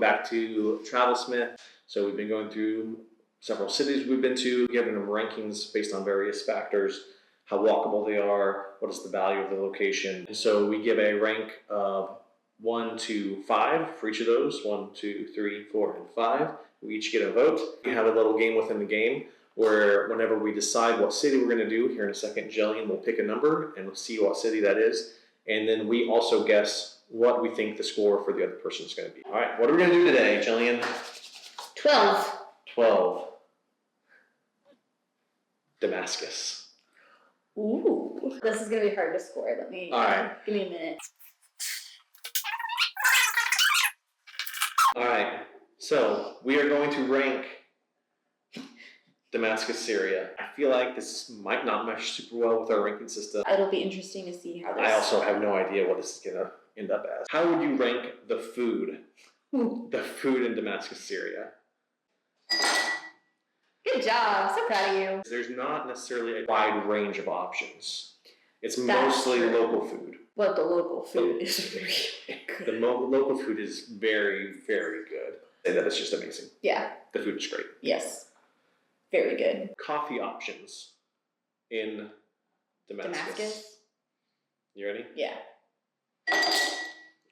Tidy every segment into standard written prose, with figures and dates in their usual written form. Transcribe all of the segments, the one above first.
welcome back to Travelsmith. So we've been going through several cities we've been to, giving them rankings based on various factors, how walkable they are, what is the value of the location. And so we give a rank of 1 to 5 for each of those, 1, 2, 3, 4, and 5. We each get a vote. We have a little game within the game where whenever we decide what city we're going to do, here in a second, Jillian will pick a number and we'll see what city that is. And then we also guess what we think the score for the other person is going to be. All right, what are we going to do today, Jillian? 12. 12. Damascus. Ooh, this is going to be hard to score. All right. Give me a minute. All right, so we are going to rank Damascus, Syria. I feel like this might not mesh super well with our ranking system. It'll be interesting to see how this... I also have no idea what this is going to end up as. How would you rank the food? The food in Damascus, Syria? Good job. So proud of you. There's not necessarily a wide range of options. It's mostly local food. But the local food is very good. The local food is very, very good. And that is just amazing. Yeah. The food is great. Yes. Very good. Coffee options in Damascus. You ready? Yeah.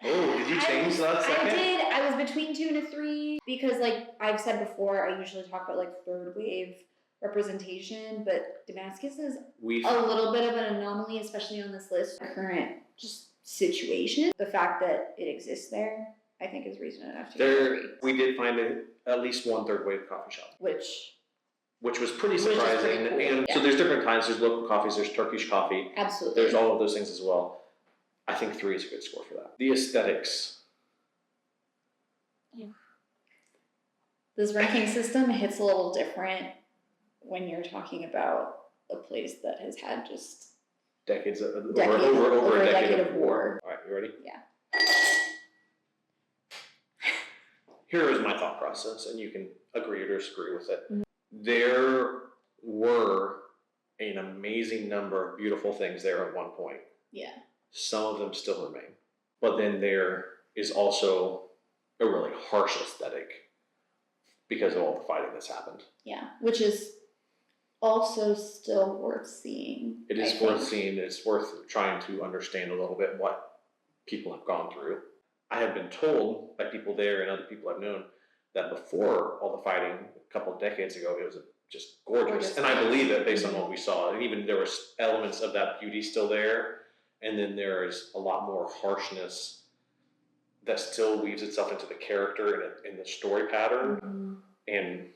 Oh, did you change that second? I did. I was between 2 and a 3 because, like I've said before, I usually talk about like third wave representation, but Damascus is a little bit of an anomaly, especially on this list. Current just situation, the fact that it exists there, I think is reason enough to get 3. We did find at least one third wave coffee shop, which was pretty surprising. Cool. And so there's different kinds. There's local coffees. There's Turkish coffee. Absolutely. There's all of those things as well. I think 3 is a good score for that. The aesthetics. Yeah. This ranking system hits a little different when you're talking about a place that has had just decades over a decade of war. All right, you ready? Yeah. Here is my thought process, and you can agree or disagree with it. Mm-hmm. There were an amazing number of beautiful things there at one point. Yeah. Some of them still remain. But then there is also a really harsh aesthetic because of all the fighting that's happened. Yeah, which is also still worth seeing. It is worth seeing. It's worth trying to understand a little bit what people have gone through. I have been told by people there and other people I've known that before all the fighting a couple of decades ago, it was just gorgeous. And I believe it based on what we saw. And even there was elements of that beauty still there. And then there is a lot more harshness that still weaves itself into the character and in the story pattern, and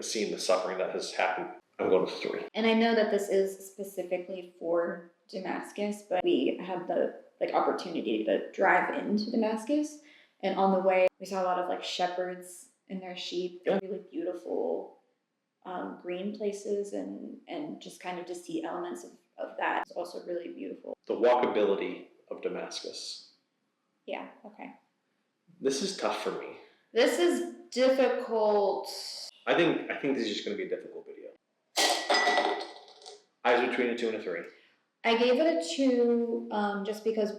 seeing the suffering that has happened. I'm going with 3. And I know that this is specifically for Damascus, but we had the opportunity to drive into Damascus, and on the way we saw a lot of shepherds and their sheep. Really beautiful green places, and just kind of to see elements of that is also really beautiful. The walkability of Damascus. Yeah, okay. This is tough for me. This is difficult. I think this is just going to be a difficult video. I was between a 2 and a 3. I gave it a 2 just because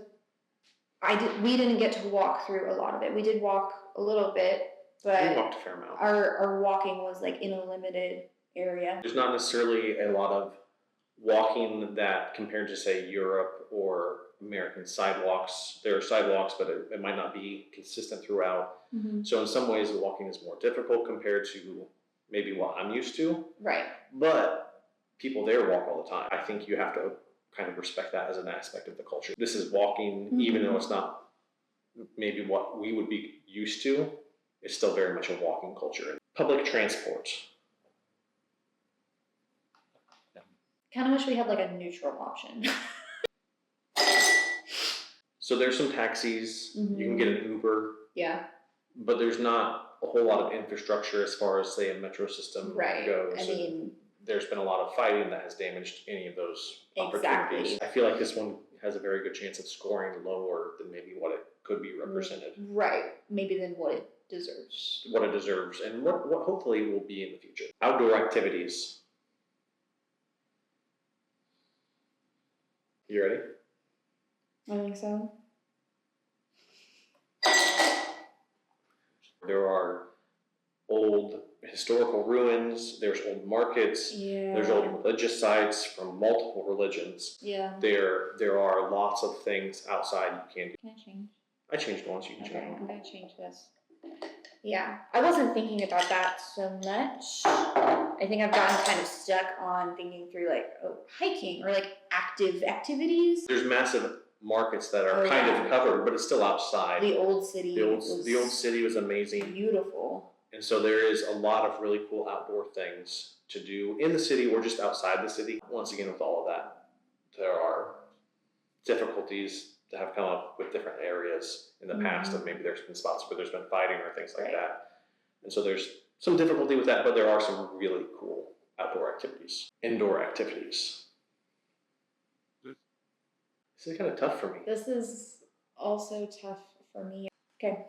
we didn't get to walk through a lot of it. We did walk a little bit, but we walked a fair amount. Our walking was in a limited area. There's not necessarily a lot of walking that compared to, say, Europe or American sidewalks. There are sidewalks, but it might not be consistent throughout. Mm-hmm. So in some ways, the walking is more difficult compared to maybe what I'm used to. Right. But people there walk all the time. I think you have to kind of respect that as an aspect of the culture. This is walking, even though it's not maybe what we would be used to, it's still very much a walking culture. Public transport. Kind of wish we had a neutral option. So there's some taxis. Mm-hmm. You can get an Uber. Yeah. But there's not a whole lot of infrastructure as far as, say, a metro system goes. I mean, there's been a lot of fighting that has damaged any of those opportunities. I feel like this one has a very good chance of scoring lower than maybe what it could be represented. Right. Maybe than what it deserves. What it deserves, and what hopefully will be in the future. Outdoor activities. You ready? I think so. There are old historical ruins, there's old markets, there's old religious sites from multiple religions. Yeah. There are lots of things outside you can do. Can I change? I changed once, you can Okay, change. I'm gonna change this. Yeah, I wasn't thinking about that so much. I think I've gotten kind of stuck on thinking through like hiking or like active activities. There's massive markets that are kind of covered, but it's still outside. The old city. The old city was amazing. Beautiful. And so there is a lot of really cool outdoor things to do in the city or just outside the city. Once again, with all of that, there are difficulties that have come up with different areas in the past, and maybe there's been spots where there's been fighting or things like that. And so there's some difficulty with that, but there are some really cool outdoor activities, indoor activities. This is kind of tough for me. This is also tough for me. Okay.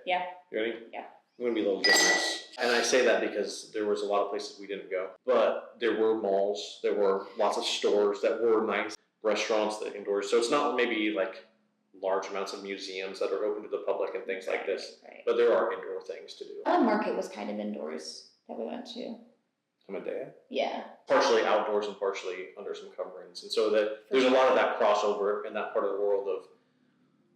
Yeah. You ready? Yeah. I'm going to be a little generous. And I say that because there was a lot of places we didn't go. But there were malls, there were lots of stores that were nice, restaurants that indoors. So it's not maybe like large amounts of museums that are open to the public and things like this. Right. But there are indoor things to do. One market was kind of indoors that we went to. Amadea? Yeah. Partially outdoors and partially under some coverings. And so there's a lot of that crossover in that part of the world of,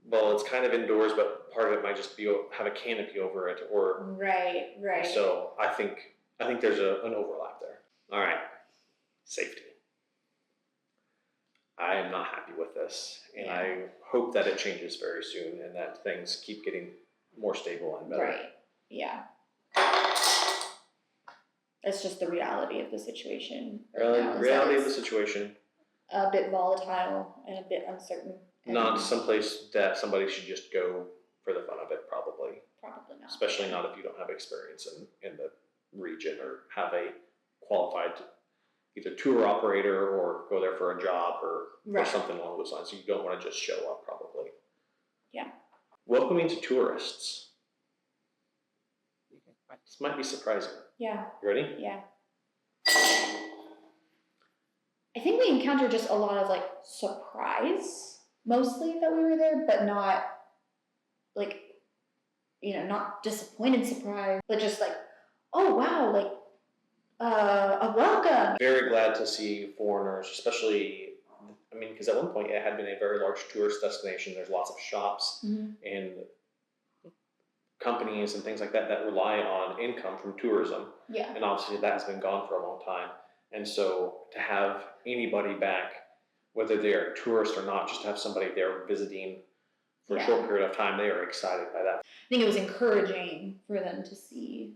well, it's kind of indoors, but part of it might just be have a canopy over it, or right. So I think there's an overlap there. All right, safety. I am not happy with this, and I hope that it changes very soon, and that things keep getting more stable and better. Right. Yeah. It's just the reality of the situation. Reality of the situation. A bit volatile and a bit uncertain. Not someplace that somebody should just go for the fun of it, probably. Probably not. Especially not if you don't have experience in the region or have a qualified either tour operator or go there for a job or something along those lines. So you don't want to just show up, probably. Yeah. Welcoming to tourists. This might be surprising. Yeah. You ready? Yeah. I think we encountered just a lot of like surprise. Mostly that we were there, but not like, not disappointed surprise, but just like, oh wow, like a welcome. Very glad to see foreigners, especially, because at one point it had been a very large tourist destination. There's lots of shops and companies and things like that rely on income from tourism. Yeah. And obviously that has been gone for a long time. And so to have anybody back, whether they're a tourist or not, just to have somebody there visiting for a short period of time, they are excited by that. I think it was encouraging for them to see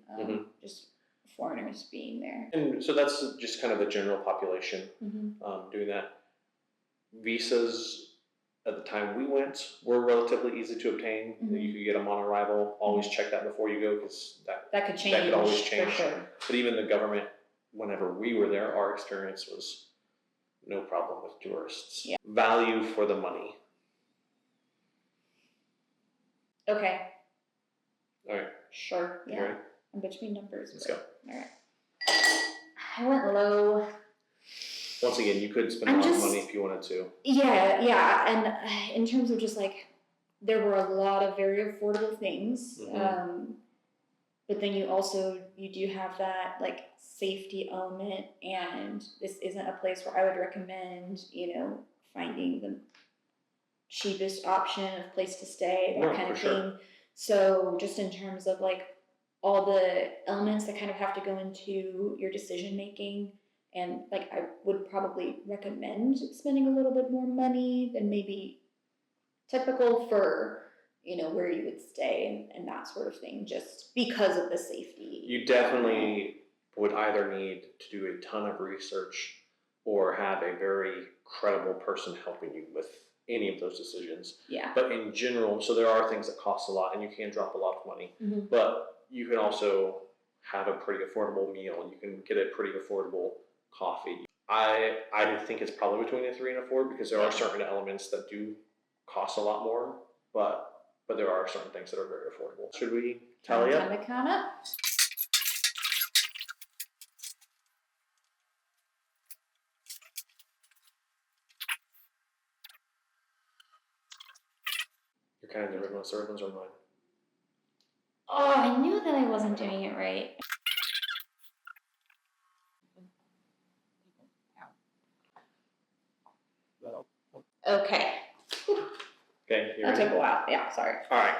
just foreigners being there. And so that's just kind of the general population doing that. Visas at the time we went were relatively easy to obtain. You could get them on arrival. Always check that before you go, because that could change. That could always change. For sure. But even the government, whenever we were there, our experience was no problem with tourists. Yeah. Value for the money. Okay. All right. Sure. Yeah. Right. I'm between numbers. Let's go. All right. I went low. Once again, you could spend a lot of money if you wanted to. Yeah. And in terms of just like, there were a lot of very affordable things. But then you do have that like safety element, and this isn't a place where I would recommend, finding the cheapest option of place to stay, that kind of thing. So just in terms of like all the elements that kind of have to go into your decision making, and like I would probably recommend spending a little bit more money than maybe typical for where you would stay and that sort of thing, just because of the safety. You definitely would either need to do a ton of research or have a very credible person helping you with any of those decisions. Yeah. But in general, so there are things that cost a lot and you can drop a lot of money, but you can also have a pretty affordable meal. You can get a pretty affordable coffee. I think it's probably between a 3 and a 4, because there are certain elements that do cost a lot more, but there are certain things that are very affordable. Should we tally up? Time to count up. You're kind of the red ones or mine? Oh, I knew that I wasn't doing it right. Okay. Okay, you That ready? took a while. Yeah, sorry. All right.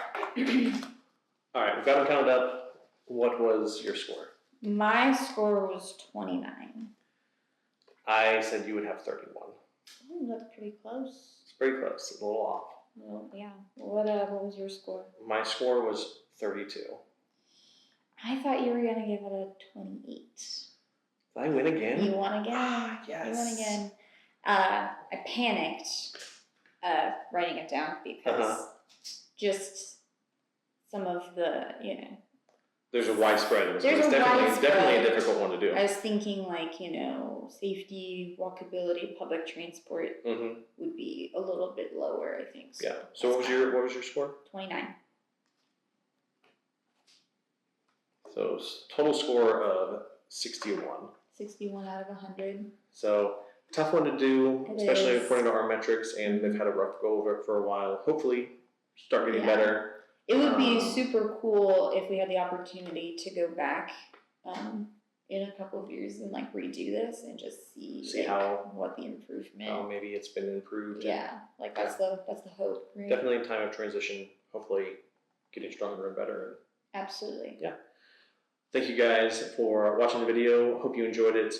All right, we've got them counted up. What was your score? My score was 29. I said you would have 31. Oh, that's pretty close. It's pretty close, a little off. Well, yeah. What was your score? My score was 32. I thought you were gonna give it a 28. Did I win again? You won again. Ah, yes. You won again. I panicked writing it down because just some of the, There's a widespread. It's There's a definitely widespread. a difficult one to do. I was thinking like, safety, walkability, public transport Mm-hmm. would be a little bit lower, I think. So Yeah. So what was your score? 29. So total score of 61. 61 out of 100. So tough one to do, It especially is. according to our metrics, and they've had a rough go over it for a while. Hopefully, start getting Yeah. better. It would be super cool if we had the opportunity to go back in a couple of years and like redo this and just see what the improvement. How maybe it's been improved. Yeah, like that's the hope, right? Definitely in time of transition. Hopefully, getting stronger and better. Absolutely. Yeah. Thank you guys for watching the video. Hope you enjoyed it.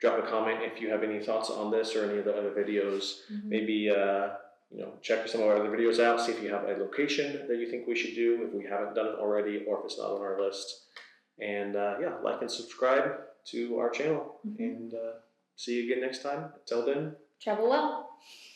Drop a comment if you have any thoughts on this or any of the other videos. Mm-hmm. Maybe check some of our other videos out. See if you have a location that you think we should do if we haven't done it already, or if it's not on our list. And like and subscribe to our channel. Mm-hmm. And see you again next time. Until then, Travel well.